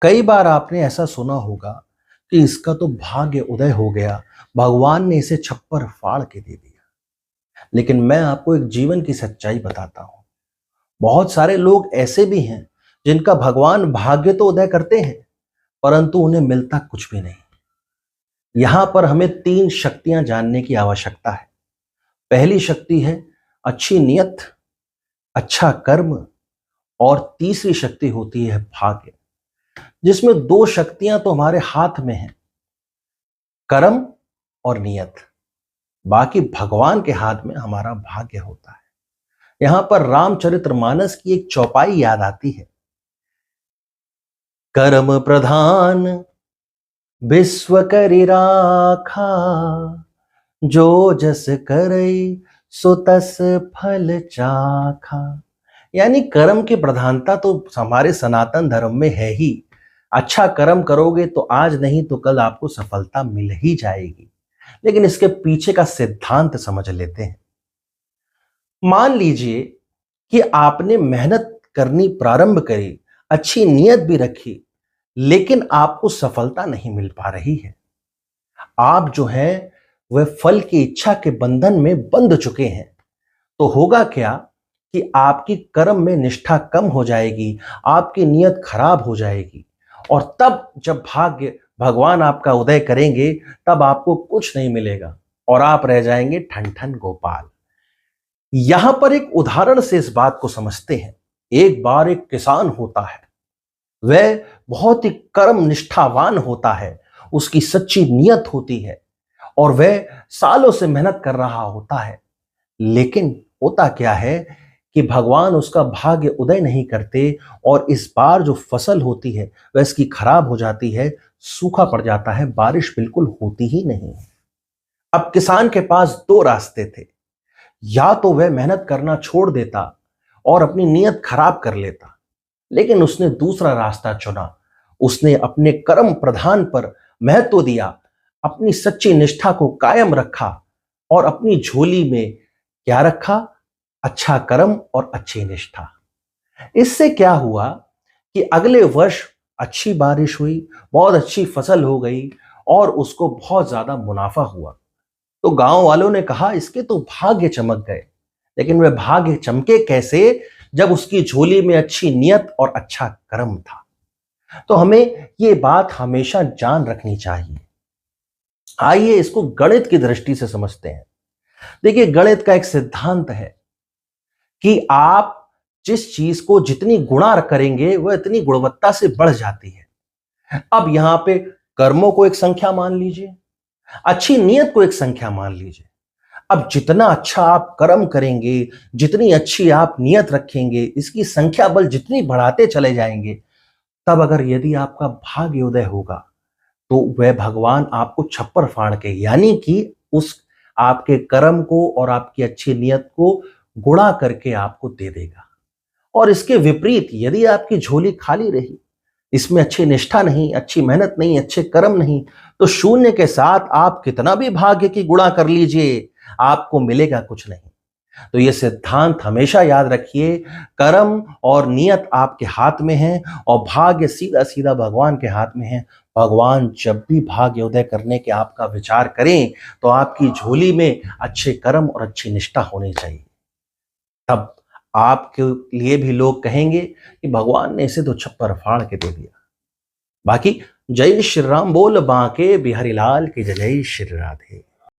कई बार आपने ऐसा सुना होगा कि इसका तो भाग्य उदय हो गया, भगवान ने इसे छप्पर फाड़ के दे दिया। लेकिन मैं आपको एक जीवन की सच्चाई बताता हूं। बहुत सारे लोग ऐसे भी हैं जिनका भगवान भाग्य तो उदय करते हैं, परंतु उन्हें मिलता कुछ भी नहीं। यहां पर हमें तीन शक्तियां जानने की आवश्यकता है। पहली शक्ति है अच्छी नियत, अच्छा कर्म, और तीसरी शक्ति होती है भाग्य, जिसमें दो शक्तियां तो हमारे हाथ में हैं, कर्म और नियत। बाकी भगवान के हाथ में हमारा भाग्य होता है। यहां पर रामचरितमानस की एक चौपाई याद आती है। कर्म प्रधान विश्व करि राखा, जो जस करई सो तस फल चाखा। यानी कर्म की प्रधानता तो हमारे सनातन धर्म में है ही। अच्छा कर्म करोगे तो आज नहीं तो कल आपको सफलता मिल ही जाएगी। लेकिन इसके पीछे का सिद्धांत समझ लेते हैं। मान लीजिए कि आपने मेहनत करनी प्रारंभ करी, अच्छी नियत भी रखी, लेकिन आपको सफलता नहीं मिल पा रही है। आप जो है वह फल की इच्छा के बंधन में बंध चुके हैं। तो होगा क्या कि आपकी कर्म में निष्ठा कम हो जाएगी, आपकी नियत खराब हो जाएगी, और तब जब भाग्य भगवान आपका उदय करेंगे तब आपको कुछ नहीं मिलेगा और आप रह जाएंगे ठन ठन गोपाल। यहां पर एक उदाहरण से इस बात को समझते हैं। एक बार एक किसान होता है, वह बहुत ही कर्म निष्ठावान होता है, उसकी सच्ची नियत होती है और वह सालों से मेहनत कर रहा होता है। लेकिन होता क्या है कि भगवान उसका भाग्य उदय नहीं करते और इस बार जो फसल होती है वह इसकी खराब हो जाती है, सूखा पड़ जाता है, बारिश बिल्कुल होती ही नहीं। अब किसान के पास दो रास्ते थे। या तो वह मेहनत करना छोड़ देता और अपनी नियत खराब कर लेता, लेकिन उसने दूसरा रास्ता चुना। उसने अपने कर्म प्रधान पर महत्व दिया, अपनी सच्ची निष्ठा को कायम रखा और अपनी झोली में क्या रखा? अच्छा कर्म और अच्छी निष्ठा। इससे क्या हुआ कि अगले वर्ष अच्छी बारिश हुई, बहुत अच्छी फसल हो गई और उसको बहुत ज्यादा मुनाफा हुआ। तो गांव वालों ने कहा इसके तो भाग्य चमक गए। लेकिन वह भाग्य चमके कैसे जब उसकी झोली में अच्छी नियत और अच्छा कर्म था। तो हमें ये बात हमेशा जान रखनी चाहिए। आइए इसको गणित की दृष्टि से समझते हैं। देखिए, गणित का एक सिद्धांत है कि आप जिस चीज को जितनी गुणा करेंगे वह इतनी गुणवत्ता से बढ़ जाती है। अब यहां पे कर्मों को एक संख्या मान लीजिए, अच्छी नियत को एक संख्या मान लीजिए। अब जितना अच्छा आप कर्म करेंगे, जितनी अच्छी आप नियत रखेंगे, इसकी संख्या बल जितनी बढ़ाते चले जाएंगे, तब अगर यदि आपका भाग्योदय होगा तो वह भगवान आपको छप्पर फाड़ के, यानी कि उस आपके कर्म को और आपकी अच्छी नियत को गुणा करके आपको दे देगा। और इसके विपरीत यदि आपकी झोली खाली रही, इसमें अच्छी निष्ठा नहीं, अच्छी मेहनत नहीं, अच्छे कर्म नहीं, तो शून्य के साथ आप कितना भी भाग्य की गुणा कर लीजिए, आपको मिलेगा कुछ नहीं। तो ये सिद्धांत हमेशा याद रखिए, कर्म और नियत आपके हाथ में है और भाग्य सीधा सीधा भगवान के हाथ में है। भगवान जब भी भाग्योदय करने के आपका विचार करें तो आपकी झोली में अच्छे कर्म और अच्छी निष्ठा होनी चाहिए। तब आपके लिए भी लोग कहेंगे कि भगवान ने इसे तो छप्पर फाड़ के दे दिया। बाकी जय श्री राम बोल बांके बिहारी लाल की जय श्री राधे।